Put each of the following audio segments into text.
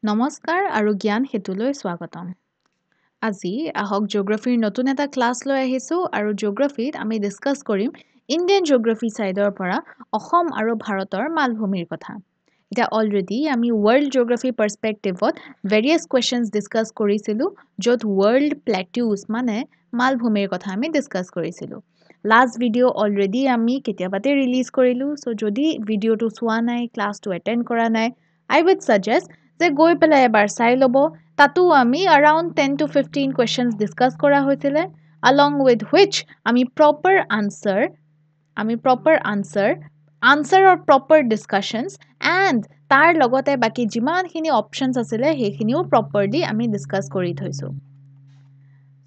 নমস্কাৰ আৰু জ্ঞান হেতুলৈ স্বাগতম। আজি আহক জিঅ'গ্ৰাফীৰ নতুন এটা ক্লাছ লৈ আহিছোঁ আৰু জিঅ'গ্ৰাফীত আমি ডিছকাছ কৰিম ইণ্ডিয়ান জিঅ'গ্ৰাফী ছাইডৰ পৰা অসম আৰু ভাৰতৰ মালভূমিৰ কথা। এতিয়া অলৰেডি আমি ৱৰ্ল্ড জিঅ'গ্ৰাফী পাৰ্চপেক্টিভত ভেৰিয়াছ কুৱেশ্যনছ ডিছকাছ কৰিছিলোঁ, য'ত ৱৰ্ল্ড প্লেটিউজ মানে মালভূমিৰ কথা আমি ডিছকাছ কৰিছিলোঁ। লাষ্ট ভিডিঅ' অলৰেডি আমি কেতিয়াবাতে ৰিলিজ কৰিলোঁ, চ' যদি ভিডিঅ'টো চোৱা নাই, ক্লাছটো এটেণ্ড কৰা নাই, I would suggest যে গৈ পেলাই এবাৰ চাই ল'ব। তাতো আমি around 10 to 15 questions discuss কৰা হৈছিলে, along with which আমি proper answer or proper discussions and তাৰ লগতে বাকি যিমানখিনি options আছিলে সেইখিনিও properly আমি discuss কৰি থৈছোঁ।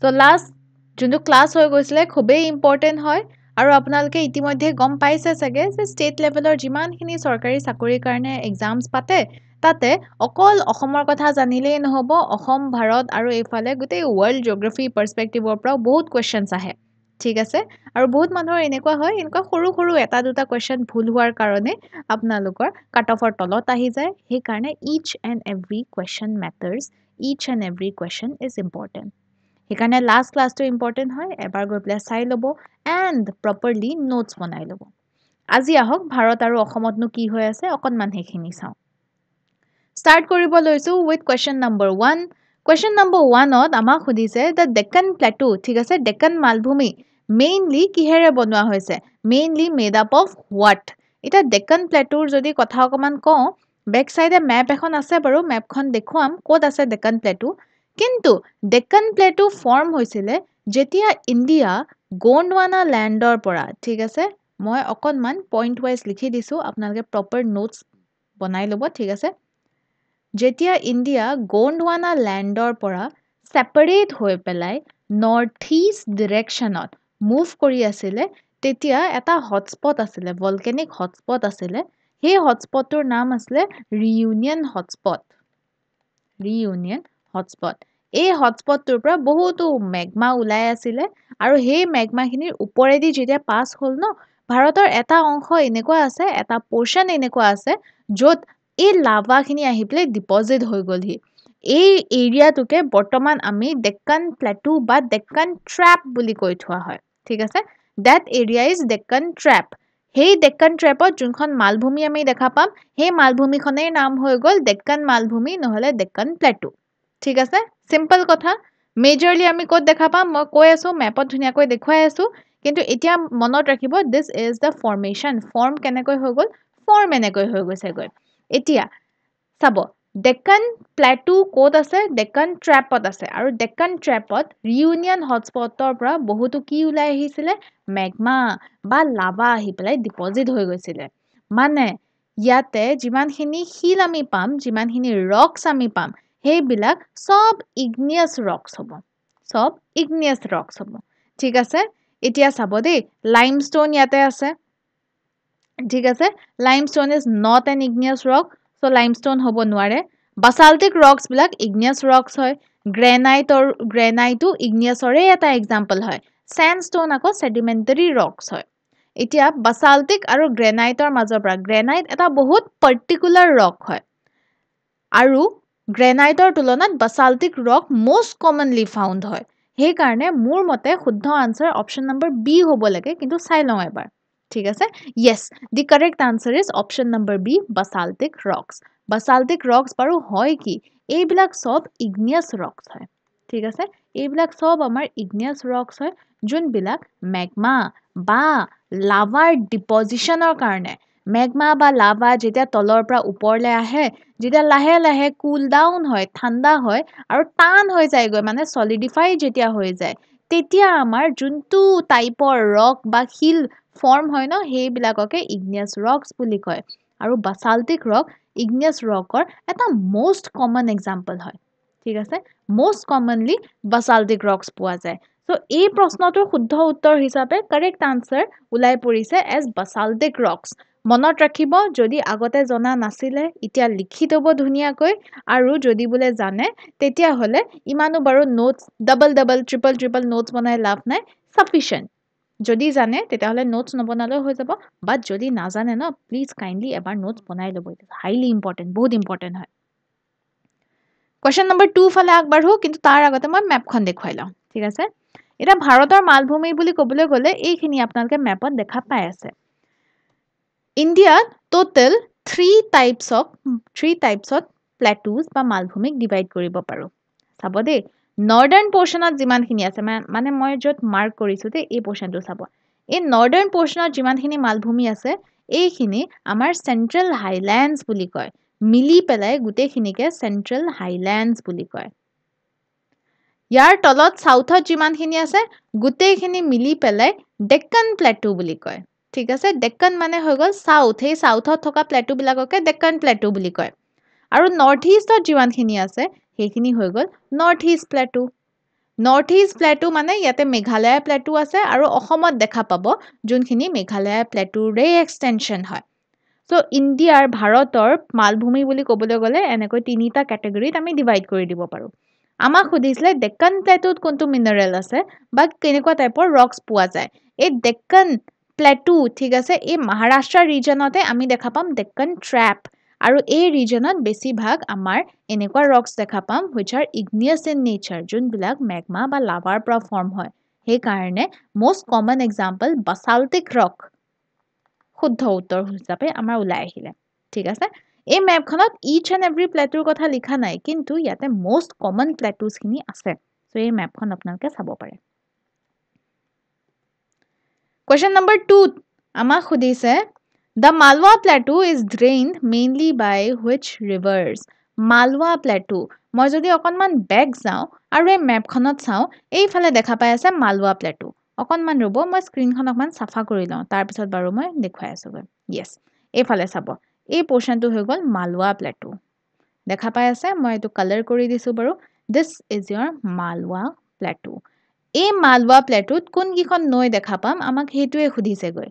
So last যোনটো ক্লাছ হৈ গৈছিলে খুবেই ইম্পৰ্টেণ্ট হয় আৰু আপোনালোকে ইতিমধ্যে গম পাইছে চাগে যে ষ্টেট লেভেলৰ যিমানখিনি চৰকাৰী চাকৰিৰ কাৰণে এক্সামছ পাতে তাতে অকল অসমৰ কথা জানিলেই নহ'ব, অসম ভাৰত আৰু এইফালে গোটেই ৱৰ্ল্ড জিঅ'গ্ৰাফী পাৰ্চপেক্টিভৰ পৰাও বহুত কুৱেশ্যনছ আহে, ঠিক আছে। আৰু বহুত মানুহৰ এনেকুৱা হয়, এনেকুৱা সৰু সৰু এটা দুটা কুৱেশ্যন ভুল হোৱাৰ কাৰণে আপোনালোকৰ কাট অফৰ তলত আহি যায়। সেইকাৰণে each and every question matters, each and every question is important. সেইকাৰণে লাষ্ট ক্লাছটো ইম্পৰ্টেণ্ট হয়, এবাৰ গৈ পেলাই চাই ল'ব এণ্ড প্ৰপাৰলি নোটছ বনাই ল'ব। আজি আহক ভাৰত আৰু অসমতনো কি হৈ আছে অকণমান সেইখিনি চাওঁ। ষ্টাৰ্ট কৰিব লৈছোঁ with question number 1। Question number 1ত আমাক সুধিছে দ্য ডেক্কান প্লেটু, ঠিক আছে, ডেক্কান মালভূমি মেইনলি কিহেৰে বনোৱা হৈছে, mainly made up of what. এতিয়া ডেক্কান প্লেটুৰ যদি কথা অকণমান কওঁ, বেক চাইডে মেপ এখন আছে বাৰু, মেপখন দেখুৱাম ক'ত আছে ডেক্কান প্লেটু। কিন্তু ডেক্কান প্লেটু ফৰ্ম হৈছিলে যেতিয়া ইণ্ডিয়া গোণ্ডৱানা লেণ্ডৰ পৰা, ঠিক আছে, মই অকণমান পইণ্ট ৱাইজ লিখি দিছোঁ, আপোনালোকে প্ৰপাৰ নোটছ বনাই ল'ব, ঠিক আছে। যেতিয়া ইণ্ডিয়া গোণ্ডৱানা লেণ্ডৰ পৰা ছেপাৰেট হৈ পেলাই নৰ্থ ইষ্ট ডিৰেকশ্যনত মুভ কৰি আছিলে, তেতিয়া এটা হটস্পট আছিলে, ভলকেনিক হটস্পট আছিলে। সেই হটস্পটটোৰ নাম আছিলে ৰিইউনিয়ন হটস্পট। এই হটস্পটটোৰ পৰা বহুতো মেগমা ওলাই আছিলে আৰু সেই মেগমাখিনিৰ ওপৰেদি যেতিয়া পাছ হ'ল ন, ভাৰতৰ এটা অংশ এনেকুৱা আছে, এটা পৰ্চন এনেকুৱা আছে য'ত এই লাভাখিনি আহি পেলাই ডিপজিট হৈ গ'লহি। এই এৰিয়াটোকে বৰ্তমান আমি ডেক্কান প্লেটু বা ডেক্কান ট্ৰেপ বুলি কৈ থোৱা হয়, ঠিক আছে। That area is Deccan trap. সেই ডেক্কান ট্ৰেপত যোনখন মালভূমি আমি দেখা পাম, সেই মালভূমিখনেই নাম হৈ গ'ল ডেক্কান মালভূমি নহ'লে ডেক্কান প্লেটু, ঠিক আছে। চিম্পল কথা। মেজৰলি আমি ক'ত দেখা পাম মই কৈ আছোঁ, মেপত ধুনীয়াকৈ দেখুৱাই আছোঁ, কিন্তু এতিয়া মনত ৰাখিব this is the formation. Form কেনেকৈ হৈ গ'ল, ফৰ্ম এনেকৈ হৈ গৈছেগৈ। এতিয়া চাব, ডেক্কান প্লেটু ক'ত আছে, ডেক্কান ট্ৰেপত আছে, আৰু ডেক্কান ট্ৰেপত ৰিইউনিয়ন হটস্পটৰ পৰা বহুতো কি ওলাই আহিছিলে, মেগমা বা লাভা আহি পেলাই ডিপজিট হৈ গৈছিলে। মানে ইয়াতে যিমানখিনি শিল আমি পাম, যিমানখিনি ৰক্স আমি পাম, সেইবিলাক চব ইগনিয়াছ ৰক্স হ'ব, ঠিক আছে। এতিয়া চাব দেই, লাইমষ্টোন ইয়াতে আছে, ঠিক আছে। Limestone is not an igneous rock, so' limestone হ'ব নোৱাৰে। বাছাল্টিক ৰক্সবিলাক ইগনিয়াছ ৰক্স হয়। গ্ৰেনাইটো ইগনিয়াছৰে এটা এক্সাম্পল হয়। চেণ্ডষ্টোন আকৌ ছেডিমেণ্টাৰী ৰক্স হয়। এতিয়া বাছাল্টিক আৰু গ্ৰেনাইটৰ মাজৰ পৰা, গ্ৰেনাইট এটা বহুত পাৰ্টিকুলাৰ ৰক হয় আৰু গ্ৰেনাইটৰ তুলনাত বাছাল্টিক ৰক মষ্ট কমনলি ফাউণ্ড হয়। সেইকাৰণে মোৰ মতে শুদ্ধ আনচাৰ অপশ্যন নম্বৰ বি হ'ব লাগে, কিন্তু চাই লওঁ এবাৰ, ঠিক আছে। Yes, the correct answer is option number B, basaltic rocks. Basaltic rocks বাৰু হয় কি, এইবিলাক চব ইগনিয়াছ ৰক্স হয়, ঠিক আছে। এইবিলাক চব আমাৰ ইগনিয়াছ ৰক্স হয়, যোনবিলাক মেগমা বা লাভাৰ ডিপজিশ্যনৰ কাৰণে, মেগমা বা লাভা যেতিয়া তলৰ পৰা ওপৰলৈ আহে, যেতিয়া লাহে লাহে কুল ডাউন হয়, ঠাণ্ডা হয় আৰু টান হৈ যায়গৈ, মানে চলিডিফাই যেতিয়া হৈ যায়, তেতিয়া আমাৰ যোনটো টাইপৰ ৰক বা শিল ফৰ্ম হয় ন, সেইবিলাককে ইগনিয়াছ ৰক্স বুলি কয়। আৰু বাছাল্টিক ৰক ইগনিয়াছ ৰকৰ এটা মষ্ট কমন এক্সাম্পল হয়, ঠিক আছে। মষ্ট কমনলি বাছাল্টিক ৰক্স পোৱা যায়। চ' এই প্ৰশ্নটোৰ শুদ্ধ উত্তৰ হিচাপে কাৰেক্ট আনচাৰ ওলাই পৰিছে এজ বাছাল্টিক ৰক্স। মনত ৰাখিব, যদি আগতে জনা নাছিলে এতিয়া লিখি থ'ব ধুনীয়াকৈ, আৰু যদি বোলে জানে তেতিয়াহ'লে ইমানো বাৰু নোটছ ডাবল ট্ৰিপল নোটছ বনাই লাভ নাই, চাফিচিয়েণ্ট। যদি জানে তেতিয়াহ'লে নোটছ নবনালেও হৈ যাব, বাট যদি নাজানে ন, প্লিজ কাইণ্ডলি এবাৰ নোটছ বনাই ল'ব, হাইলি ইম্পৰ্টেণ্ট, বহুত ইম্পৰ্টেণ্ট হয়। Question number 2 ফালে আগবাঢ়ো কিন্তু তাৰ আগতে মই মেপখন দেখুৱাই লওঁ ঠিক আছে এটা ভাৰতৰ মালভূমি বুলি ক'বলৈ গ'লে এইখিনি আপোনালোকে মেপত দেখা পাই আছে India total 3 types of plateaus বা মালভূমিক ডিভাইড কৰিব পাৰো চাব দেই নৰ্দাৰ্ণ পোৰ্শনত যিমানখিনি আছে মানে মই যত মাৰ্ক কৰিছো তে এই পোৰ্শনটো চাব এই নৰ্দাৰ্ণ পোৰ্শনত যিমানখিনি মালভূমি আছে এইখিনি আমাৰ সেন্ট্ৰেল হাইল্যান্ডস বুলি কয় মিলি পেলাই গুটেখিনিকে সেন্ট্ৰেল হাইল্যান্ডস বুলি কয় ইয়াৰ তলত সাউথত যিমানখিনি আছে গুটেখিনি মিলি পেলাই ডেক্কান প্লেটু বুলি কয় ঠিক আছে ডেক্কান মানে হৈ গল সাউথ এই সাউথত থকা প্লেটু বিলাককে ডেক্কান প্লেটু বুলি কয় আৰু নৰ্থ ইষ্টত যিমানখিনি আছে সেইখিনি হৈ গল নৰ্থ ইষ্ট প্লেটু মানে ইয়াতে মেঘালয় প্লেটু আছে আৰু অসমত দেখা পাব যোনখিনি মেঘালয় প্লেটুৰে এক্সটেনশন হয় সো ইণ্ডিয়াৰ ভাৰতৰ মালভূমি বুলি ক'বলৈ গ'লে এনেকৈ তিনিটা ক্যাটেগৰীত আমি ডিভাইড কৰি দিব পাৰো আমাক খুদিছিলে ডেক্কান প্লেটুত কোনটো মিনাৰেল আছে বা কেনেকুৱা টাইপৰ ৰক্স পোৱা যায় এই ডেক্কান প্লেটু ঠিক আছে এই মহাৰাষ্ট্ৰ ৰিজনতে আমি দেখা পাম ডেক্কান ট্ৰ্যাপ আৰু এই ৰিজনত বেছিভাগ আমাৰ এনেকুৱা ৰক্স দেখা পাম which are igneous in nature যোনবিলাক মেগমা বা লাভাৰ পৰা ফৰ্ম হয় সেই কাৰণে most common example basaltic rock শুদ্ধ উত্তৰ হিচাপে আমাৰ ওলাই আহিলে ঠিক আছে এই মেপখনত each and every plateau কথা লিখা নাই কিন্তু ইয়াতে most common plateaus খিনি আছে সো এই মেপখন আপোনালোকে চাব পাৰে Question number 2 আমাক খুদিছে The Malwa Plateau is drained mainly by which rivers? Malwa Plateau. মই যদি অকনমান বেক যাও আৰু এই মেপখনত চাও এইফালে দেখা পাই আছে Malwa Plateau. অকনমান ৰব মই স্ক্ৰিনখন অকমান সাফা কৰি লওঁ তাৰ পিছত বাৰু মই দেখুৱাই আছো গৈ yes এইফালে চাব এই পোৰ্শনটো হৈ গল Malwa Plateau. দেখা পাই আছে মই এটো কালাৰ কৰি দিছো বাৰু this is your Malwa Plateau. এই Malwa Plateauত কোন কিখন নৈ দেখা পাম আমাক হেতুৱে খুদিছে গৈ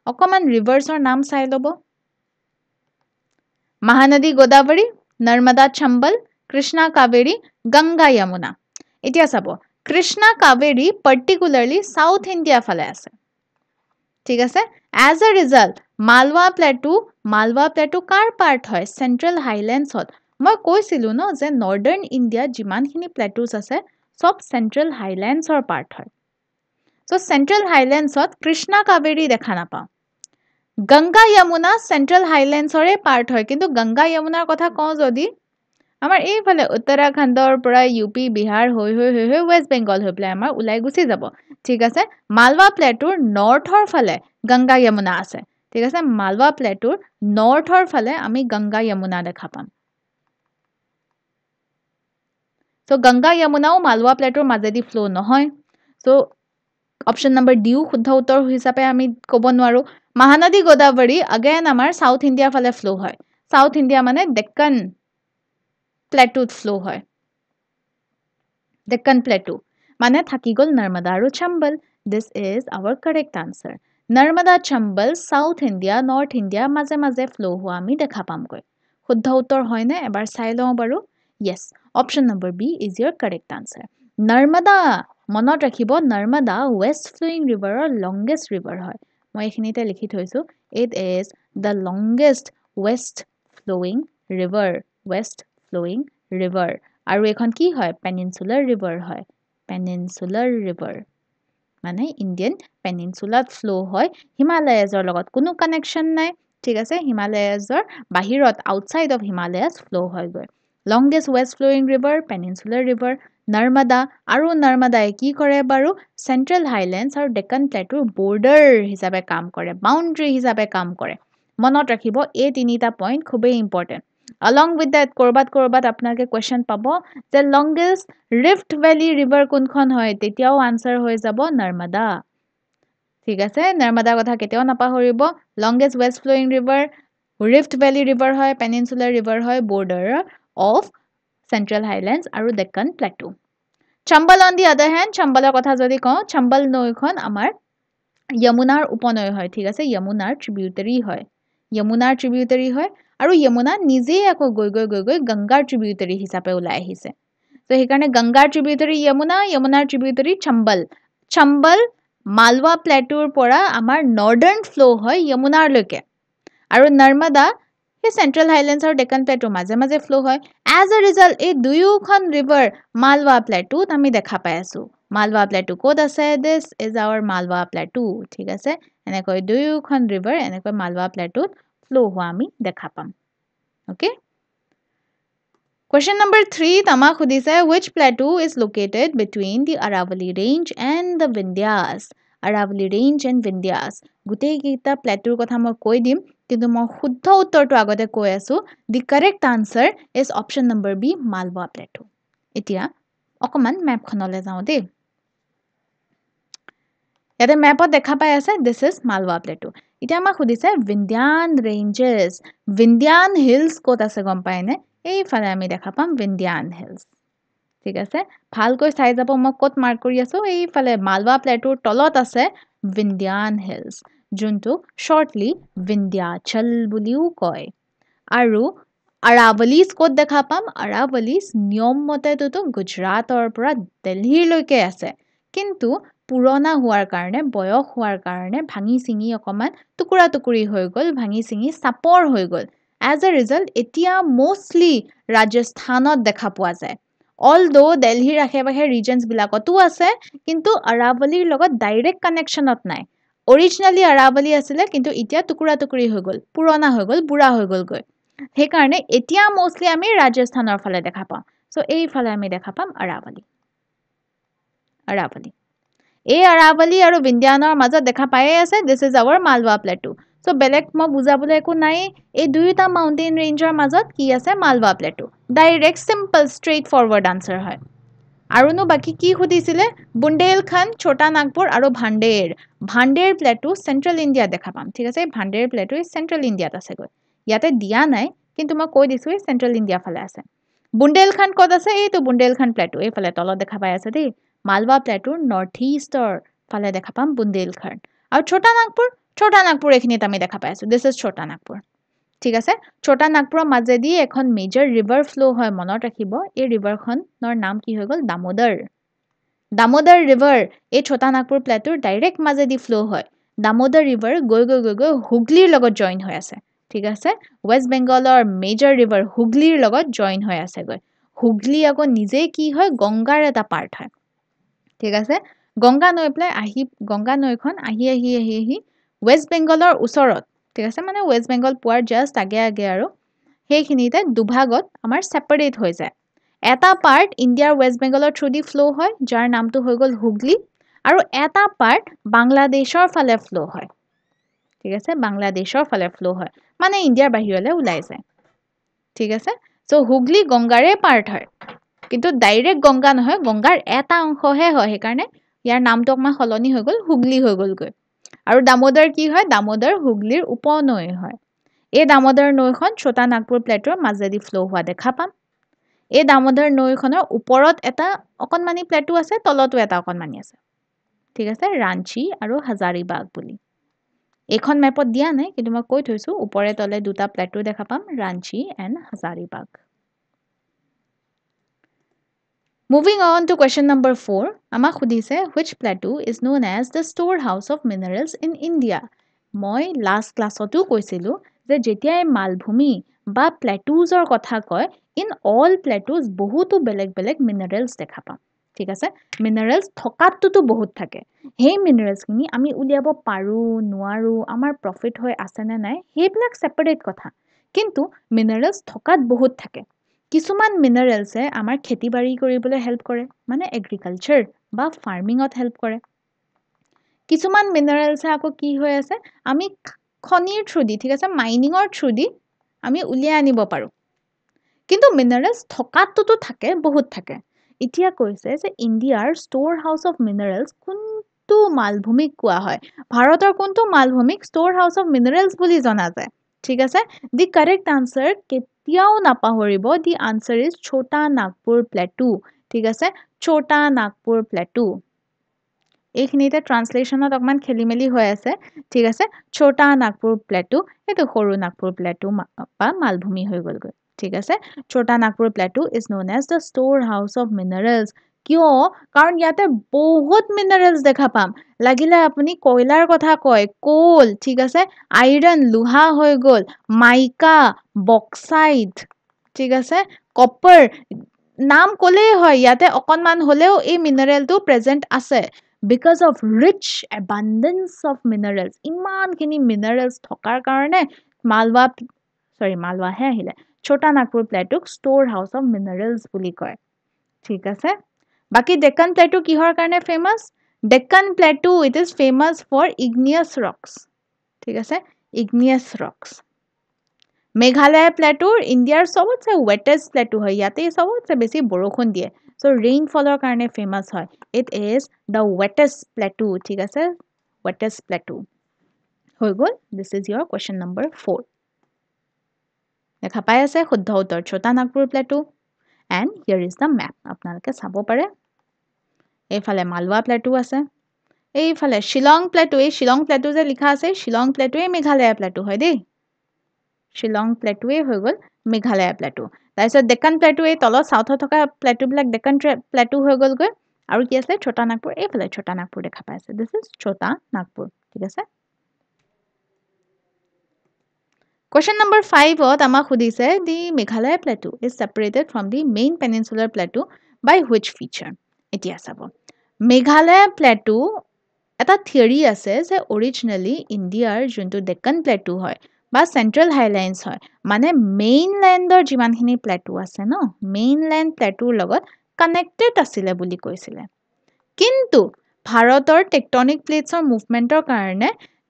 অকমান ৰিভাৰ্সৰ নাম চাই লব মহানদী গোদাবৰী নৰ্মদা চম্বল কৃষ্ণা কাবেৰী গংগা যমুনা এতিয়া চাব Krishna Kaveri particularly south India ফালে আছে ঠিক আছে as a result Malwa Plateau কাৰ পাৰ্ট হয় সেন্ট্ৰেল হাইল্যান্ডছত মই কৈছিলো ন যে নৰ্দাৰ্ণ ইণ্ডিয়া যিমানখিনি প্লেটুজ আছে সব সেন্ট্ৰেল হাইল্যান্ডছৰ পাৰ্ট হয় সো সেন্ট্ৰেল হাইল্যান্ডছত কৃষ্ণা কাবেৰী দেখা নাপাওঁ গংগা যমুনা সেন্ট্ৰেল হাইল্যান্ডছৰে পাৰ্ট হয় কিন্তু গংগা যমুনাৰ কথা কওঁ যদি আমাৰ এইফালে উত্তৰাখণ্ডৰ পৰা ইউপি বিহাৰ হৈ ওয়েষ্ট বেংগল হৈ প্লাই আমাৰ উলাই গুছি যাব ঠিক আছে মালৱা প্লেটুৰ নৰ্থৰ ফালে গংগা যমুনা আছে ঠিক আছে মালৱা প্লেটুৰ নৰ্থৰ ফালে আমি গংগা যমুনা দেখা পাম সো গংগা যমুনাও মালৱা প্লেটুৰ মাজেদি ফ্লো নহয় সো অপশন নম্বৰ ডি শুদ্ধ উত্তৰ হিচাপে আমি ক'ব নোৱাৰো মহানদী গোদাবৰী अगेन আমাৰ সাউথ ইণ্ডিয়া ফালে ফ্লো হয় সাউথ ইণ্ডিয়া মানে ডেক্কান প্লেটুত ফ্লো হয় ডেক্কান প্লেটু মানে থাকি গল নৰ্মদা আৰু চম্বল this is our correct answer Narmada Chambal south India north India মাজে মাজে ফ্লো হোৱা আমি দেখা পামগৈ শুদ্ধ উত্তৰ হয় নে এবাৰ চাই লওঁ বাৰু yes option number b is your correct answer Narmada মনত ৰাখিব Narmada west flowing river longest river হয় মই এখিনিতে লিখি থৈছো it is the longest west flowing river আৰু এখন কি হয় peninsular river হয় peninsular river মানে ইণ্ডিয়ান পেনিনসুলাত ফ্লো হয় হিমালয়াজৰ লগত কোনো কানেকশন নাই ঠিক আছে হিমালয়াজৰ বাহিৰত আউটসাইড অফ হিমালয়াস ফ্লো হয় গৈ longest west flowing river peninsular river Narmada আৰু নৰ্মদাই কি কৰে বাৰু সেন্ট্ৰেল হাইল্যান্ডস আৰু ডেক্কান প্লেটুৰ বৰ্ডাৰ হিচাপে কাম কৰে বাউন্ডাৰী হিচাপে কাম কৰে মনত ৰাখিব এই তিনিটা পইণ্ট খুবেই ইম্পৰ্টেন্ট along with that কৰবাত আপোনালোকে কোৱেশ্চন পাব যে longest rift valley river কোনখন হয় তেতিয়াও আনসাৰ হৈ যাব নৰ্মদা ঠিক আছে নৰ্মদা কথা কেতিয়াও নাপাহৰিব longest west flowing river rift valley river হয় peninsular river হয় border of central highlands আৰু deccan plateau chambal on the other hand chambaলৰ কথা যদি কওঁ chambal নৈখন আমাৰ যমুনাৰ উপনৈ হয় ঠিক আছে যমুনাৰ tributary হয় আৰু যমুনা নিজে আকৌ গৈ গংগাৰ tributary হিচাপে ওলাই আহিছে তো সেইকাৰণে গংগাৰ tributary যমুনাৰ tributary chambal মালৱা প্লেটুৰ পৰা আমাৰ নৰ্দাৰ্ণ ফ্লো হয় যমুনাৰ লৈকে আৰু নৰ্মদা সেই চেন্ট্ৰেল হাইলেণ্ডছ আৰু ডেকান প্লেটুৰ মাজে মাজে ফ্ল' হয় এজ এ ৰিজাল্ট এই দুয়োখন ৰিভাৰ মালৱা প্লেটুত আমি দেখা পাই আছো মালৱা প্লেটু ক'ত আছে this is hour Malwa plateau ঠিক আছে এনেকৈ দুয়োখন ৰিভাৰ এনেকৈ মালৱা প্লেটুত ফ্ল' হোৱা আমি দেখা পাম okay Question number 3 Tama khudise which plateau is located between the Aravalli range and the Vindhyas Aravalli range and Vindhyas gutei kita plateau kotha moi koi dim kintu moi shuddha uttor to agote koi asu the correct answer is option number B Malwa plateau etia okoman map khonole jao de yate map ot dekha pai ase this is Malwa plateau etia ama khudise Vindhyan ranges Vindhyan hills kot ase gom pai ne এইফালে আমি দেখা পাম ভিন্ধ্যান hills ঠিক আছে ভালকৈ চাই যাব মই কত মাৰ্ক কৰি আছো এইফালে মালৱা প্লেটুৰ তলত আছে ভিন্ধ্যান হিলস যোনটো শৰ্টলি ভিন্ধ্যাচল বুলিও কয় আৰু আৰাৱলীজ কত দেখা পাম আৰাৱলীজ নিয়ম মতে তো গুজৰাটৰ পৰা দিল্লীৰ লৈকে আছে কিন্তু পুৰণা হোৱাৰ কাৰণে বয়স হোৱাৰ কাৰণে ভাঙি চিঙি অকমান টুকুৰা টুকুৰি হৈ গল ভাঙি চিঙি সাপৰ হৈ গল As a result, etia mostly Rajasthanot dekha poa jay. Although Delhi rakhe regions bilakotu ase, kintu Aravallir logot direct connection ot nai. Originally Aravalli asile, kintu etia tukura tukuri hoi gol, purana hoi gol, bura hoi gol goi. He karne etia mostly ami Rajasthanor phale dekha pam. So ei phale ami dekha pam Aravalli. Aravalli. এই আৰাৱলী আৰু বিন্ধ্যানৰ মাজত দেখা পায়ে আছে this is our Malwa plateau so বেলেগ মই বুজাবলে একো নাই এই দুইটা মাউন্টেইন ৰেঞ্জৰ মাজত কি আছে Malwa plateau direct simple straightforward answer হয় আৰুনো বাকি কি খুদিছিলে বুন্দেলখণ্ড ছোটা নাগপুৰ আৰু ভাণ্ডেৰ প্লেটু সেন্ট্ৰেল ইণ্ডিয়া দেখা পাম ঠিক আছে ভাণ্ডেৰ প্লেটু সেন্ট্ৰেল ইণ্ডিয়াত আছে গৈ ইয়াতে দিয়া নাই কিন্তু মই কৈ দিছো সেন্ট্ৰেল ইণ্ডিয়া ফালে আছে বুন্দেলখণ্ড কত আছে এইটো বুন্দেলখণ্ড প্লেটু এইফালে তলত দেখা পাই আছে দেই Malwa Plateau northeaster phale dekha pam Bundelkhand aru Chota Nagpur ekhinit ami dekha pai asu this is Chota Nagpur thik ase Chota Nagpur majedi ekhon major river flow hoy monot rakhibo ei river khon nor naam ki hoy gol Damodar river ei Chota Nagpur Plateau direct majedi flow hoy Damodar river goi Hooghly logot join hoy ase thik ase West Bengal or major river Hooghly logot join hoy ase goi Hooghly ago nije ki hoy Gangar eta part hoy ঠিক আছে গংগা নৈ ply আহি গংগা নৈখন আহি West বেঙ্গলৰ ওচৰত ঠিক আছে মানে ওয়েস্ট বেঙ্গল পোৱাৰ জাস্ট আগে আৰু সেইখিনিতে দুভাগত আমাৰ সেপাৰেট হৈ যায় এটা পাৰ্ট ইণ্ডিয়াৰ ওয়েস্ট বেঙ্গলৰ থ্ৰু দি ফ্লো হয় যাৰ নামটো হৈ গল হুগলি আৰু এটা পাৰ্ট বাংলাদেশৰ ফালে ফ্লো হয় ঠিক আছে বাংলাদেশৰ ফালে ফ্লো হয় মানে ইণ্ডিয়াৰ বাহিৰলৈ ওলাই যায় ঠিক আছে সো হুগলি গংগাৰে পাৰ্ট হয় কিন্তু ডাইৰেক্ট গংগা নহয় গংগাৰ এটা অংশহে হয় হেকাৰণে ইয়াৰ নামটো অকমান হলনি হৈ গল হুগলি হৈ গল গৈ আৰু দামোদৰ কি হয় দামোদৰ হুগলিৰ উপনৈ হয় এই দামোদৰ নৈখন ছোটা নাগপুৰ প্লেটৰ মাজেদি ফ্লো হোৱা দেখা পাম এই দামোদৰ নৈখনৰ ওপৰত এটা অকনমানি প্লেটু আছে তলতো এটা অকনমানি আছে ঠিক আছে ৰাঞ্চি আৰু হাজাৰিবাগ বুলি এখন মেপত দিয়া নাই কিন্তু মই কৈ থৈছো ওপৰে তলে দুটা প্লেটু দেখা পাম Ranchi and Hazaribagh Moving on to question number 4, Ama khudise which plateau is known as the storehouse of minerals in India? Moi last class otu koisilu je jetia malbhumi ba plateaus or kotha koy in all plateaus bohutu beleg minerals dekha pam. ঠিক আছে minerals থকাতটো তো বহুত থাকে হেই minerals খিনি আমি উলিয়াব পাৰো নোৱাৰো আমাৰ প্ৰফিট হৈ আছে নে নাই হেবিলাক সেপাৰেট কথা কিন্তু minerals থকাত বহুত থাকে কিছুমান মিনাৰেলছে আমাৰ খেতি বাৰি কৰিবলৈ হেল্প কৰে মানে এগ্ৰিকালচাৰ বা ফাৰ্মিংত হেল্প কৰে কিছুমান মিনাৰেলছে আকৌ কি হৈ আছে আমি খনিৰ থ্ৰুদি ঠিক আছে মাইনিংৰ থ্ৰুদি আমি উলিয়াই আনিব পাৰো কিন্তু মিনাৰেলছ থকাতটো থাকে বহুত থাকে এতিয়া কৈছে যে ইণ্ডিয়াৰ ষ্ট'ৰ হাউস অফ মিনাৰেলছ কোনটো মালভূমিক কোৱা হয় ভাৰতৰ কোনটো মালভূমিক ষ্ট'ৰ হাউস অফ মিনাৰেলছ বুলি জনা যায় ঠিক আছে দি কাৰেক্ট আনসাৰ কেতিয়াও নাপাহৰিব দি আনসাৰ ইজ ছোটা নাগপুৰ প্লেটু ঠিক আছে ছোটা নাগপুৰ প্লেটু এইখিনিতে ট্ৰান্সলেচনত অকমান খেলিমেলি হৈ আছে ঠিক আছে ছোটা নাগপুৰ প্লেটু এটো সৰু নাগপুৰ প্লেটু বা মালভূমি হৈ গলগৈ ঠিক আছে ছোটা Nagpur plateau is known as the storehouse of minerals কিয় কাৰণ ইয়াতে বহুত মিনাৰেলছ দেখা পাম লাগিলে আপুনি কয়লাৰ কথা কয় কোল ঠিক আছে আইৰন লোহা হৈ গ'ল মাইকা বক্সাইট ঠিক আছে কপাৰ নাম ক'লেই হয় ইয়াতে অকনমান হলেও এই মিনাৰেলটো প্ৰেজেন্ট আছে because of rich abundance of minerals ইমানখিনি মিনাৰেলছ থকাৰ কাৰণে মালৱা হে আহিলে ছোটা নাগপুৰ প্লেটুক ষ্ট'ৰ হাউচ অফ মিনাৰেলছ বুলি কয় ঠিক আছে বাকি ডেক্কান প্লেটু কিহৰ কাৰণে famous Deccan plateau it is famous for igneous rocks ঠিক আছে igneous rocks মেঘালয় প্লেটুৰ ইণ্ডিয়াৰ সবতছে ওয়েটেষ্ট প্লেটু হয় ইয়াতে সবতছে বেছি বৰষুণ দিয়ে সো ৰেইনফলৰ কাৰণে ফেমাস হয় ইট ইজ দ্য ওয়েটেষ্ট প্লেটু ঠিক আছে ওয়েটেষ্ট প্লেটু হৈ গ'ল this is your question number 4 দেখা পাই আছে শুদ্ধ উত্তৰ ছোটা Nagpur plateau and here is the map আপোনালোকে চাব পাৰে এইফালে মালৱা প্লেটু আছে এইফালে শিলং প্লেটু এই শিলং প্লেটু যে লিখা আছে শিলং প্লেটুৱে মেঘালয় প্লেটু হয় দেই শিলং প্লেটুৱে হৈ গ'ল মেঘালয় প্লেটু তাৰপিছত ডেক্কান প্লেটু এই তলত সাউথত থকা প্লেটুবিলাক ডেক্কান প্লেটু হৈ গ'লগৈ আৰু কি আছে ছোটা নাগপুৰ এইফালে ছোটা নাগপুৰ দেখা পাই আছে দিস ইজ ছোটা নাগপুৰ ঠিক আছে Question number 5 ত আমাক সুধিছে the Meghalaya plateau is separated from the main peninsular plateau by which feature এতিয়া চাব মেঘালয় প্লেটু এটা থিয়ৰি আছে যে অৰিজিনালি ইণ্ডিয়াৰ যোনটো ডেক্কান প্লেটু হয় বা সেন্ট্ৰেল হাইল্যান্ডস হয় মানে মেইনল্যান্ডৰ যিমানখিনি প্লেটু আছে ন মেইনল্যান্ড প্লেটুৰ লগত কানেক্টেড আছিল বুলি কৈছিল কিন্তু ভাৰতৰ টেকটনিক প্লেটছৰ মুভমেন্টৰ কাৰণে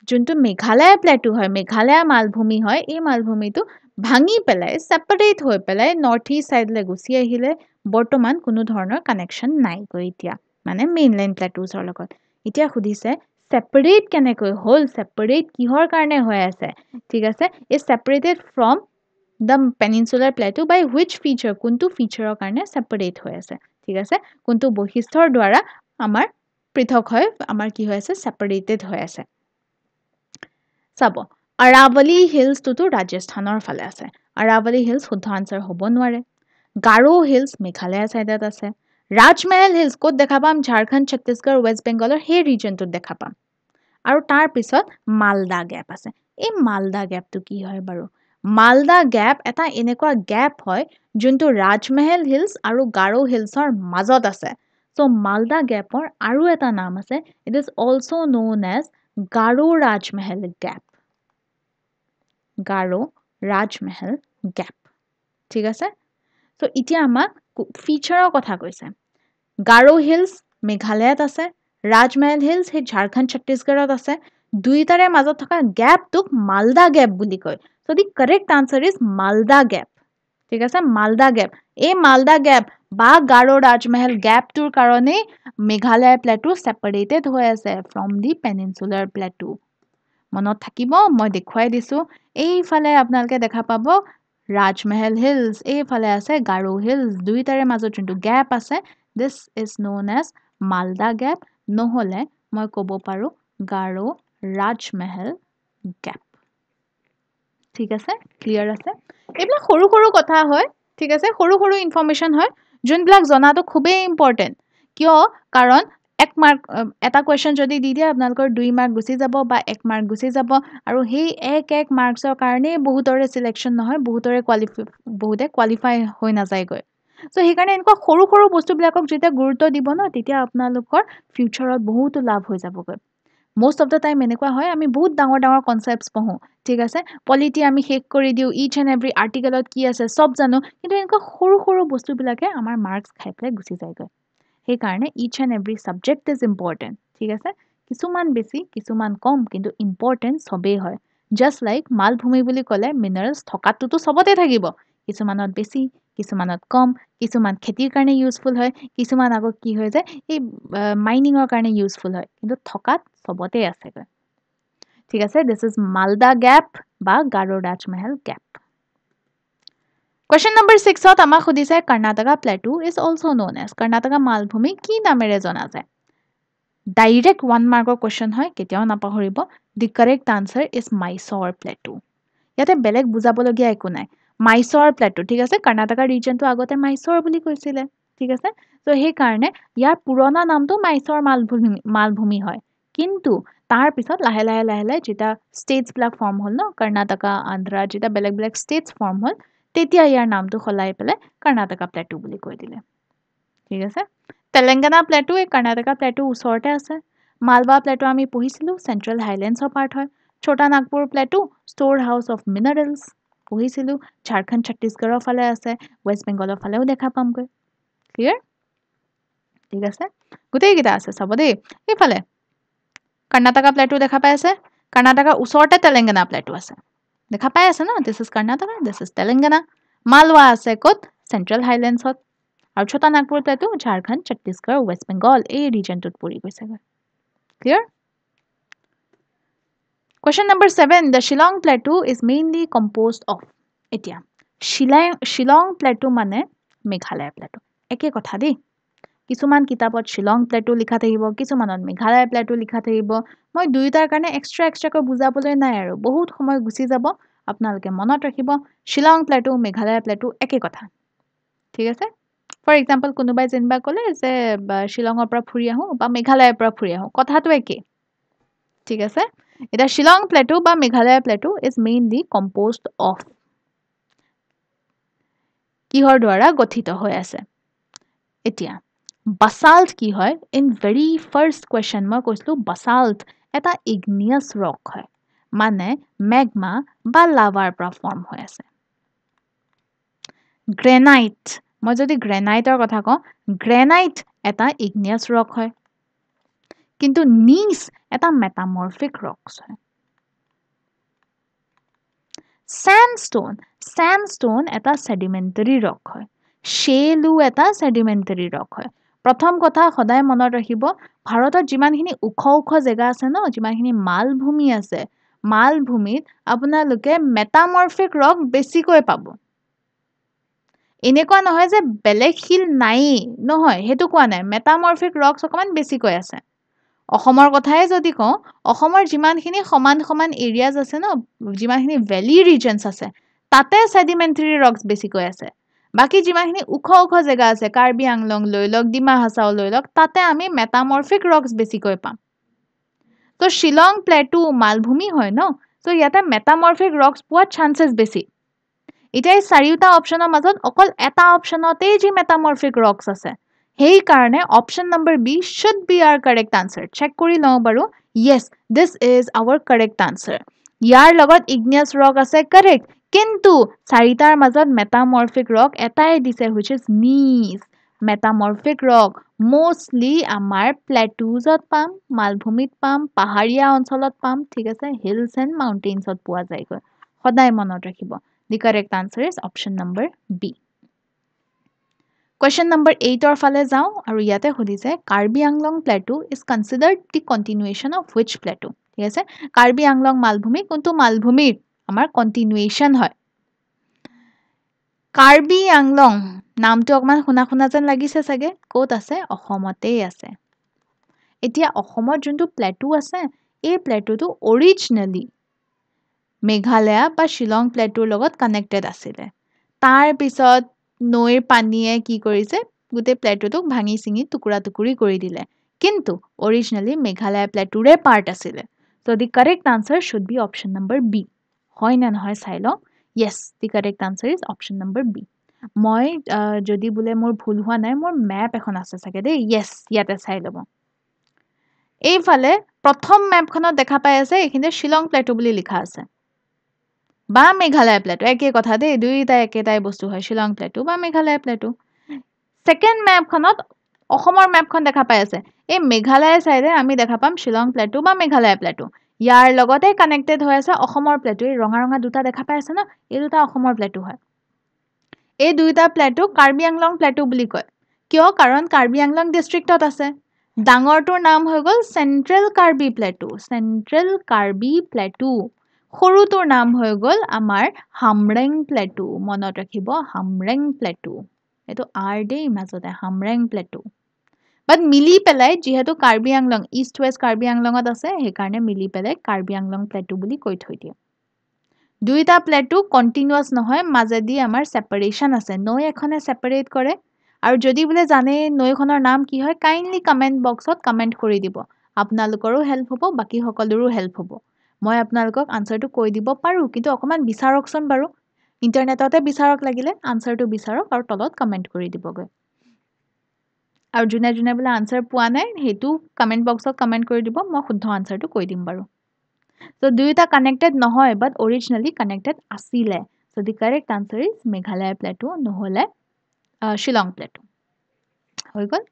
যোনটো মেঘালয় প্লেটু হয় মেঘালয় মালভূমি হয় এই মালভূমিটো ভাঙি পেলাই সেপাৰেট হৈ পেলাই নৰ্থ ইষ্ট সাইডলে গুচি আহিলে বৰ্তমান কোনো ধৰণৰ কানেকশন নাই গৈ এতিয়া মানে মেইনল্যান্ড প্লেটুছৰ লগত এতিয়া সুধিছে সেপাৰেট কেনেকৈ হল সেপাৰেট কিহৰ কাৰণে হৈ আছে ঠিক আছে is separated from the peninsular plateau by which feature কোনটো ফিচাৰৰ কাৰণে সেপাৰেট হৈ আছে ঠিক আছে কোনটো বৈশিষ্ট্যৰ দ্বাৰা আমাৰ পৃথক হয় আমাৰ কি হৈ আছে সেপাৰেটেড হৈ আছে চাব আৰাৱলী হিলছ টুটো ৰাজস্থানৰ ফালে আছে আৰাৱলী হিলছ শুদ্ধ আনসাৰ হ'ব নোৱাৰে গাৰো হিলছ মেঘালয় সাইডত আছে ৰাজমহল হিলছ ক'ত দেখা পাম ঝাৰখণ্ড ছত্তীশগড় ওয়েষ্ট বেংগলৰ সেই ৰিজনটোত দেখা পাম আৰু তাৰ পিছত মালদা গ্যাপ আছে এই মালদা গ্যাপটো কি হয় বাৰু মালদা গ্যাপ এটা এনেকুৱা গ্যাপ হয় যোনটো ৰাজমহল হিলছ আৰু গাৰো হিলছৰ মাজত আছে সো মালদা গ্যাপৰ আৰু এটা নাম আছে it is also known as Garo Rajmahal gap Garo Rajmahal gap ঠিক আছে সো এতিয়া আমাক ফিচাৰৰ কথা কৈছে গাৰো হিলছ মেঘালয়ত আছে ৰাজমহল হিলছ হে ঝাৰখণ্ড ছত্তীশগড়ত আছে দুইটাৰে মাজত থকা গ্যাপটোক মালদা গ্যাপ বুলি কয় so the correct answer is Malda gap ঠিক আছে মালদা গ্যাপ এই মালদা গ্যাপ বা গাৰো ৰাজমহল গ্যাপটোৰ কাৰণে মেঘালয় প্লেটু সেপাৰেটেড হৈ আছে ফ্ৰম দি পেনিনসুলাৰ প্লেটু মনত থাকিব মই দেখুৱাই দিছো এইফালে আপোনালোকে দেখা পাব ৰাজমহল হিলছ এইফালে আছে গাৰো হিলছ দুইটাৰে মাজত যোনটো গ্যাপ আছে this is known as Malda gap নহলে মই ক'ব পাৰো গাৰো ৰাজমহল গ্যাপ ঠিক আছে ক্লিয়াৰ আছে এইবিলাক সৰু সৰু কথা হয় ঠিক আছে সৰু সৰু ইনফৰমেশন হয় যোনবিলাক জনাটো খুবেই ইম্পৰ্টেন্ট কিয় কাৰণ এক মাৰ্ক এটা কোৱেশ্চন যদি দি দিয়ে আপোনালোকৰ 2 মাৰ্ক গুচি যাব বা 1 মাৰ্ক গুচি যাব আৰু সেই এক মাৰ্কছৰ কাৰণে বহুতৰে সিলেকশন নহয় বহুতৰে কোৱালিফাই হৈ নাযায়গৈ সো সেইকাৰণে এনেকুৱা সৰু সৰু বস্তুবিলাকক যেতিয়া গুৰুত্ব দিব ন তেতিয়া আপোনালোকৰ ফিউচাৰত বহুত লাভ হৈ যাবগৈ most of the time এনেকুৱা হয় আমি বহুত ডাঙৰ ডাঙৰ কনসেপ্টস পঢ়ো ঠিক আছে পলিটি আমি শেষ কৰি দিও ইচ এন্ড এভৰি আৰ্টিকেলত কি আছে সব জানো কিন্তু এনেকুৱা সৰু সৰু বস্তুবিলাকে আমাৰ মাৰ্কস খাই পেলাই গুচি যায়গৈ সেই কাৰণে each and every subject is important ঠিক আছে কিছুমান বেছি কিছুমান কম কিন্তু ইম্পৰ্টেন্ট সবেই হয় জাস্ট লাইক মালভূমি বুলি ক'লে মিনাৰেলছ থকাটোতো সবতে থাকিব কিছুমানত বেছি কিছুমানত কম কিছুমান খেতিৰ কাৰণে ইউজফুল হয় কিছুমান আকৌ কি হৈ যায় এই মাইনিংৰ কাৰণে ইউজফুল হয় কিন্তু থকাত সবতে আছে ঠিক আছে দিস ইজ মালদা গ্যাপ বা গাৰো ৰাজমহল গ্যাপ Question number 6 ত আমাক সুধিছে Karnataka plateau is also known as Karnataka মালভূমি কি নামেৰে জনা যায় ডাইৰেক্ট 1 মাৰ্কৰ কোৱেশ্চন হয় কেতিয়াও নাপাহৰিব the correct answer is Mysore plateau ইয়াতে বেলেগ বুজাবলগীয়া একো নাই মাইসৰ প্লেটু ঠিক আছে কৰ্ণাটকা ৰিজনটো আগতে মাইসৰ বুলি কৈছিলে ঠিক আছে তো সেই কাৰণে ইয়াৰ পুৰণা নামটো মাইসৰ মালভূমি হয় কিন্তু তাৰ পিছত লাহে লাহে যেটা স্টেটস বিলাক ফৰ্ম হল ন কৰ্ণাটকা আন্ধ্ৰা যেটা বেলেগ স্টেটস ফৰ্ম হল তেতিয়া ইয়াৰ নামটো খলাই পেলাই কৰ্ণাটকা প্লেটু বুলি কৈ দিলে ঠিক আছে তেলেংগানা প্লেটু এই কৰ্ণাটকা প্লেটু ওচৰতে আছে মালৱা প্লেটু আমি পঢ়িছিলো সেন্ট্ৰেল হাইলেণ্ডছৰ পাৰ্ট হয় ছোটা Nagpur plateau store house of minerals পঢ়িছিলো ঝাৰখণ্ড ছত্তীশগড়ৰ ফালে আছে ৱেষ্ট বেংগলৰ ফালেও দেখা পামগৈ ক্লিয়াৰ ঠিক আছে গোটেই কেইটা আছে চাব দেই এইফালে কৰ্ণাটকা প্লেটু দেখা পাই আছে কৰ্ণাটকাৰ ওচৰতে তেলেংগানা প্লেটু আছে দেখা পাই আছে no this is Karnataka this is Telangana Malwa আছে ক'ত সেন্ট্ৰেল হাইলেণ্ডছত আৰু ছোটা নাগপুৰ প্লেটু ঝাৰখণ্ড ছত্তীশগড় ৱেষ্ট বেংগল এই ৰিজনটোত পৰি গৈছে clear Question number 7. The Shillong Plateau is mainly composed of. Etia. Shillong Plateau mane Meghalaya Plateau. Eke kotha de. Kisuman kitabot Shillong Plateau likha thakibo, kisumanot Meghalaya Plateau likha thakibo. Moi duitar karone extra ko bujabole nai aru. Bahut somoy gusi jabo. Apnaloke monot rakhibo Shillong Plateau, Meghalaya Plateau eke kotha. ঠিক আছে? For example, কোনোবাই যেনিবা কলে যে Shillongৰ পৰা ফুৰি আহো বা মেঘালয়ৰ পৰা ফুৰি আহো কথাটো একে ঠিক আছে এটা Shillong Plateau বা Meghalaya Plateau is mainly composed of কিহৰ দ্বাৰা গঠিত হৈ আছে এতিয়া basalt কি হয় in very first question মই কৈছিলো basalt এটা igneous rock হয় মানে magma বা লাভাৰ পৰা ফৰ্ম হৈ আছে granite মই যদি গ্ৰেনাইটৰ কথা কওঁ গ্ৰেনাইট এটা igneous rock হয় কিন্তু নীচ এটা মেটামৰফিক rocks হয় sandstone এটা sedimentary rock হয় shale এটা sedimentary rock হয় প্ৰথম কথা সদায় মনত ৰাখিব ভাৰতত যিমানখিনি উখ জেগা আছে ন যিমানখিনি মালভূমি আছে মালভূমিত আপোনালোকে মেটামৰফিক rock বেছিকৈ পাব এনেকুৱা নহয় যে বেলেগ হিল নাই নহয় হেতু কোৱা নাই মেটামৰফিক rocks অকমান বেছিকৈ আছে অসমৰ কথাই যদি কওঁ অসমৰ যিমানখিনি সমান এৰিয়াজ আছে ন যিমানখিনি ভ্যালি ৰিজনছ আছে তাতে সেডিমেন্টাৰী ৰক্স বেছিকৈ আছে বাকি যিমানখিনি উখ জেগা আছে কাৰ্বি আংলং লৈ লওক ডিমা হাছাও লৈ লওক তাতে আমি মেটামৰফিক ৰক্স বেছিকৈ পাম তো শিলং প্লেটু মালভূমি হয় ন তো ইয়াতে মেটামৰফিক ৰক্স পোৱা চান্সেস বেছি এতিয়া চাৰিটা অপচনৰ মাজত অকল এটা অপচনতে যি মেটামৰফিক ৰক্স আছে হেই কাৰণে option number B should be our correct answer check কৰি লও বাৰু yes this is our correct answer ইয়াৰ লগত igneous rock আছে correct কিন্তু চাৰিটাৰ মাজত metamorphic rock এটাই দিছে which is gneiss metamorphic rock mostly আমাৰ plateausত পাম মালভূমিত পাম পাহাৰীয়া অঞ্চলত পাম ঠিক আছে hills and mountainsত পোৱা যায়গৈ সদায় মনত ৰাখিব the correct answer is option number B Question number 8 or fale jao aru yate hodise Karbi Anglong Plateau is considered the continuation of which plateau ঠিক আছে Karbi Anglong মালভূমি কোনটো মালভূমিৰ আমাৰ continuation হয় Karbi Anglong নামটো অকমান শুনা যেন লাগিছে সাগে ক'ত আছে অসমতেই আছে এতিয়া অসমত যোনটো প্লেটু আছে এই প্লেটুটো originally মেঘালয়া বা শিলং প্লেটুৰ লগত কানেক্টেড আছিল তাৰ পিছত নৈৰ পানীয়ে কি কৰিছে গুটে প্লেটুটোক ভাঙি চিঙি টুকুৰা কৰি দিলে কিন্তু originally মেঘালয়া প্লেটুৰে পাৰ্ট আছিল so the correct answer should be option number B হয় না নহয় চাই লও yes the correct answer is option number B মই যদি বুলে মোৰ ভুল হোৱা নাই মোৰ ম্যাপ এখন আছে সাগে দে yes ইয়াতে চাই লব এইফালে প্ৰথম ম্যাপখনত দেখা পাই আছে এখিনে শিলং প্লেটু বুলি লিখা আছে বা মেঘালয় প্লেটু একে কথা দে দুইটা একেটাই বস্তু হয় শিলং প্লেটু বা মেঘালয় প্লেটু সেকেন্ড ম্যাপখনত অসমৰ ম্যাপখন দেখা পাই আছে এই মেঘালয় সাইডে আমি দেখা পাম শিলং প্লেটু বা মেঘালয় প্লেটু ইয়াৰ লগতে কানেক্টেড হৈ আছে অসমৰ প্লেটু এই ৰঙা দুটা দেখা পাই আছে না এই দুটা অসমৰ প্লেটু হয় এই দুইটা প্লেটু কাৰ্বি আংলং প্লেটু বুলি কয় কিয় কাৰণ কাৰ্বি আংলং ডিস্ট্ৰিক্টত আছে ডাঙৰটোৰ নাম হৈ গল সেন্ট্ৰেল কাৰ্বি প্লেটু সৰুটোৰ নাম হৈ গল আমাৰ হামৰেং প্লেটু মনত ৰাখিব হামৰেং প্লেটু এটো আৰ দে মাজতে হামৰেং প্লেটু বাট মিলি পেলাই যেহেতু কাৰ্বি আংলং ইষ্ট ওয়েষ্ট কাৰ্বি আংলঙত আছে হে কাৰণে মিলি পেলাই কাৰ্বি আংলং প্লেটু বুলি কৈ থৈ দিয়ে দুইটা প্লেটু কন্টিনিউয়াস নহয় মাজেদি আমাৰ সেপাৰেশন আছে নৈ এখনে সেপাৰেট কৰে আৰু যদি বোলে জানে নৈখনৰ নাম কি হয় কাইণ্ডলি কমেণ্ট বক্সত কমেণ্ট কৰি দিব আপোনালোকৰো হেল্প হ'ব বাকি সকলোৰো হেল্প হ'ব মই আপোনালোকক আনসাৰটো কৈ দিব পাৰো কিন্তু অকমান বিচাৰকচোন বাৰু ইন্টাৰনেটতে বিচাৰক লাগিলে আনসাৰটো বিচাৰক আৰু তলত কমেণ্ট কৰি দিবগৈ আৰু যোনে যোনে বোলে আনসাৰ পোৱা নাই হেতু কমেণ্ট বক্সত কমেণ্ট কৰি দিব মই শুদ্ধ আনসাৰটো কৈ দিম বাৰু so দুইটা কানেক্টেড নহয় but originally connected আছিলে so the correct answer is Meghalaya plateau নহলে Shillong plateau হৈ গল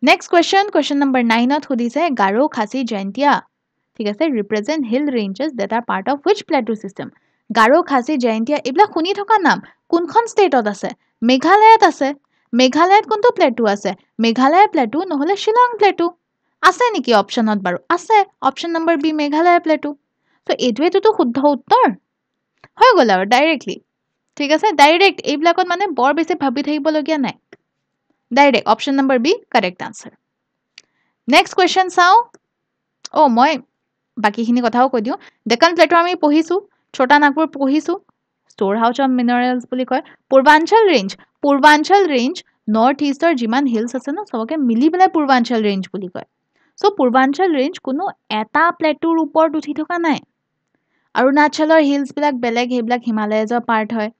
next question number 9 ত সুধিছে Garo Khasi Jaintia ঠিক আছে represent hill ranges that are part of which plateau system Garo Khasi Jaintia এইবিলাক শুনি থকা নাম কোনখন ষ্টেটত আছে মেঘালয়ত আছে মেঘালয়ত কোনটো প্লেটু আছে মেঘালয় প্লেটু নহলে Shillong প্লেটু আছে নেকি অপচনত বাৰু আছে option number B Meghalaya plateau so এইটোৱেটো শুদ্ধ উত্তৰ হৈ গল আৰু ডাইৰেক্টলি ঠিক আছে ডাইৰেক্ট এইবিলাকত মানে বৰ বেছি ভাবি থাকিব লগিয়া নাই direct option number B correct answer next question চাও ও মই বাকিখিনি কথাও কৈ দিও ডেকান প্লেটু আমি পঢ়িছো ছোটা নাগপুৰ পঢ়িছো ষ্ট'ৰ হাউচ অফ মিনাৰেলছ বুলি কয় পূৰ্বাঞ্চল ৰেঞ্জ নৰ্থ ইষ্টৰ যিমান হিলছ আছে ন সবকে মিলি পেলাই পূৰ্বাঞ্চল ৰেঞ্জ বুলি কয় সো পূৰ্বাঞ্চল ৰেঞ্জ কোনো এটা প্লেটুৰ ওপৰত উঠি থকা নাই অৰুণাচলৰ হিলছ বিলাক বেলেগ হেবিলাক হিমালয়জৰ পাৰ্ট হয়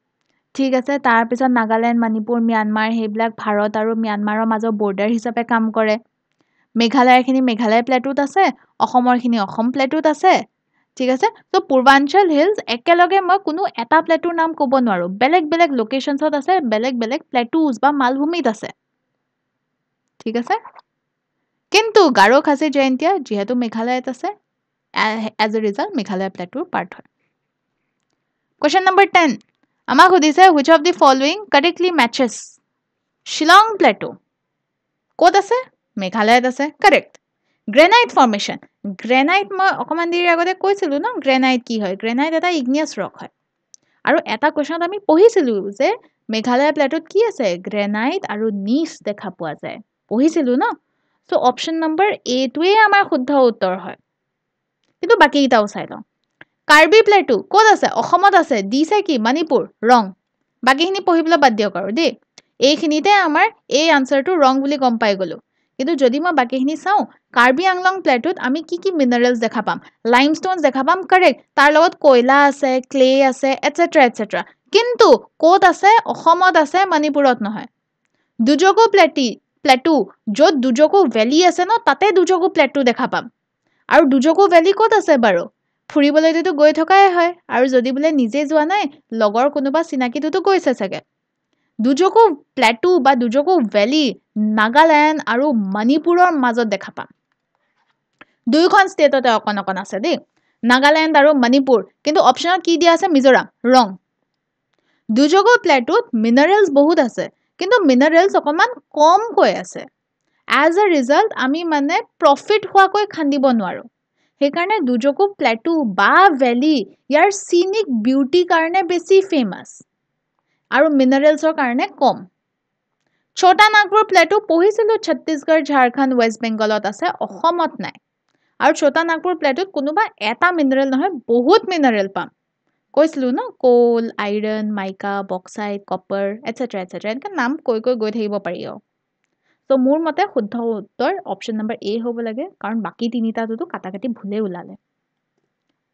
ঠিক আছে তাৰ পিছত নাগালেণ্ড মণিপুৰ ম্যানমাৰ হেবিলাক ভাৰত আৰু ম্যানমাৰৰ মাজৰ বৰ্ডাৰ হিচাপে কাম কৰে মেঘালয়খিনি মেঘালয় প্লেটুত আছে অসমৰখিনি অসম প্লেটুত আছে ঠিক আছে তো পূৰ্বাঞ্চল হিলছ একেলগে মই কোনো এটা প্লেটুৰ নাম ক'ব নোৱাৰো বেলেগ বেলেগ লোকেশনছত আছে বেলেগ বেলেগ প্লেটুজ বা মালভূমিত আছে ঠিক আছে কিন্তু গাৰো খাসী জয়ন্তীয়া যেহেতু মেঘালয়ত আছে as a result মেঘালয় প্লেটুৰ পাৰ্ট হয় question number 10 আমাক সুধিছে which of the following correctly matches Shillong plateau ক'ত আছে মেঘালয়ত আছে correct granite formation granite মই অকমান দেৰি আগতে কৈছিলো ন granite কি হয় granite এটা igneous rock হয় আৰু এটা কোৱেশ্চনত আমি পঢ়িছিলো যে মেঘালয় প্লেটুত কি আছে granite আৰু নীচ দেখা পোৱা যায় পঢ়িছিলো ন সো অপচন নম্বৰ এ টোৱে আমাৰ শুদ্ধ উত্তৰ হয় কিন্তু বাকি কিটাও চাই লওঁ কাৰ্বি প্লেটু ক'ত আছে অসমত আছে দিছে কি মণিপুৰ ৰং বাকিখিনি পঢ়িবলৈ বাদ দিয়ক আৰু দেই এইখিনিতে আমাৰ এই আনসাৰটো ৰং বুলি গম পাই গলো কিন্তু যদি মই বাকিখিনি চাও কাৰ্বি আংলং প্লেটুত আমি কি মিনাৰেলছ দেখা পাম লাইমষ্টোনছ দেখা পাম কাৰেক্ট তাৰ লগত কয়লা আছে ক্লে আছে এটসেট্ৰা কিন্তু ক'ত আছে অসমত আছে মণিপুৰত নহয় দুজকো প্লেটু য'ত দুজকো ভ্যালি আছে ন তাতে দুজকো প্লেটু দেখা পাম আৰু দুজকো ভ্যালি ক'ত আছে বাৰু ফুৰিবলৈতো গৈ থকাই হয় আৰু যদি বোলে নিজে যোৱা নাই লগৰ কোনোবা চিনাকিটোতো গৈছে চাগে দুজকো প্লেটু বা দুজকো ভ্যালি নাগালেণ্ড আৰু মণিপুৰৰ মাজত দেখা পাম দুইখন ষ্টেটতে অকন আছে দেই নাগালেণ্ড আৰু মণিপুৰ কিন্তু অপচনত কি দিয়া আছে মিজোৰাম ৰং দুজকো প্লেটুত মিনাৰেলছ বহুত আছে কিন্তু মিনাৰেলছ অকমান কম কৈ আছে as a result আমি মানে প্ৰফিট হোৱাকৈ খান্দিব নোৱাৰো সেইকাৰণে দুজকো প্লেটু বা ভ্যালি ইয়াৰ সিনিক বিউটি কাৰণে বেছি ফেমাস আৰু মিনাৰেলছৰ কাৰণে কম ছোটা নাগপুৰ প্লেটু পঢ়িছিলো ছত্তীশগড় ঝাৰখণ্ড ওয়েষ্ট বেংগলত আছে অসমত নাই আৰু ছোটা নাগপুৰ প্লেটুত কোনোবা এটা মিনাৰেল নহয় বহুত মিনাৰেল পাম কৈছিলো ন কোল আইৰন মাইকা বক্সাইট কপাৰ এটসেট্ৰা এনেকা নাম কৈ গৈ থাকিব পাৰি তো মোৰ মতে শুদ্ধ উত্তৰ অপচন নম্বৰ এ হ'ব লাগে কাৰণ বাকি তিনিটাটো কাটাকাটি ভুলে ওলালে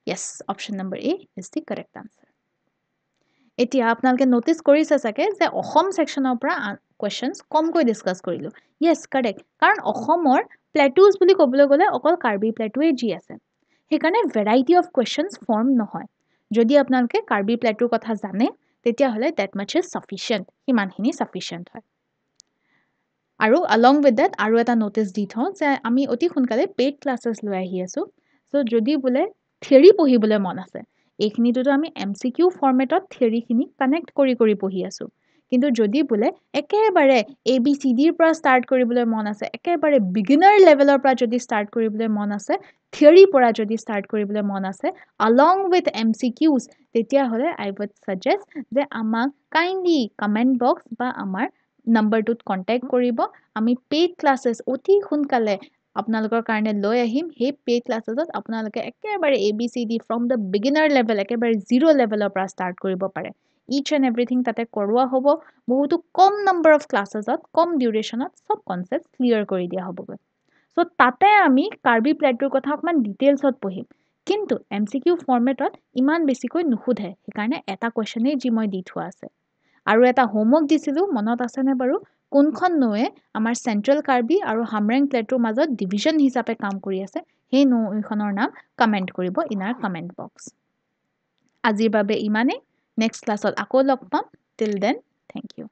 yes option number A is the correct answer এতিয়া আপোনালোকে নোটিস কৰিছে চাগে যে অসম সেকশনৰ পৰা কোৱেশ্চনছ কমকৈ ডিসকাস কৰিলো yes correct কাৰণ অসমৰ প্লেটুজ বুলি ক'বলৈ গ'লে অকল কাৰ্বি প্লেটুৱে জি আছে সেইকাৰণে ভেৰাইটি অফ কোৱেশ্চনছ ফৰ্ম নহয় যদি আপোনালোকে কাৰ্বি প্লেটুৰ কথা জানে তেতিয়া হলে that much is sufficient হিমানখিনি sufficient হয় আৰু along with that আৰু এটা নোটিস দি থওঁ যে আমি অতি সোনকালে পেইড ক্লাसेছ লৈ আহি আছো সো যদি বোলে থিয়ৰি পঢ়িবলৈ মন আছে এইখিনিটো আমি এমসিকিউ ফৰমেটত থিয়ৰিখিনি কানেক্ট কৰি পঢ়ি আছো কিন্তু যদি বোলে একেবাৰে ABCD ৰ পৰা ষ্টাৰ্ট কৰিবলৈ মন আছে একেবাৰে বিগিনাৰ লেভেলৰ পৰা যদি ষ্টাৰ্ট কৰিবলৈ মন আছে থিয়ৰি পৰা যদি ষ্টাৰ্ট কৰিবলৈ মন আছে along with MCQs তেতিয়া হলে I would suggest যে আমাক kindly comment box বা আমাৰ নম্বৰটোত কন্টাক্ট কৰিব আমি পেইড ক্লাसेছ অতি সোনকালে আপোনালোকৰ কাৰণে লৈ আহিম হে পেইড ক্লাছেছত আপোনালোকে একেবাৰে ABCD from the beginner level একেবাৰে জিৰো লেভেলৰ পৰা ষ্টাৰ্ট কৰিব পাৰে ইচ এণ্ড এভৰিথিং তাতে কৰোৱা হ'ব বহুতো কম নাম্বাৰ অফ ক্লাছেছত কম ডিউৰেশ্যনত চব কনচেপ্ট ক্লিয়াৰ কৰি দিয়া হ'বগৈ চ' তাতে আমি কাৰ্বি প্লেটোৰ কথা অকণমান ডিটেইলছত পঢ়িম কিন্তু MCQ ফৰ্মেটত ইমান বেছিকৈ নুসুধে সেইকাৰণে এটা কুৱেশ্যনেই যি মই দি থোৱা আছে আৰু এটা হোমৱৰ্ক দিছিলোঁ মনত আছেনে বাৰু কোনখন নৌৱে আমাৰ চেণ্ট্ৰেল কাৰ্বি আৰু হামৰেং প্লেটোৰ মাজত ডিভিজন হিচাপে কাম কৰি আছে সেই নৌখনৰ নাম কমেণ্ট কৰিব ইন আৰ কমেণ্ট বক্স আজিৰ বাবে ইমানেই নেক্সট ক্লাছত আকৌ লগ পাম টিল দেন থেংক ইউ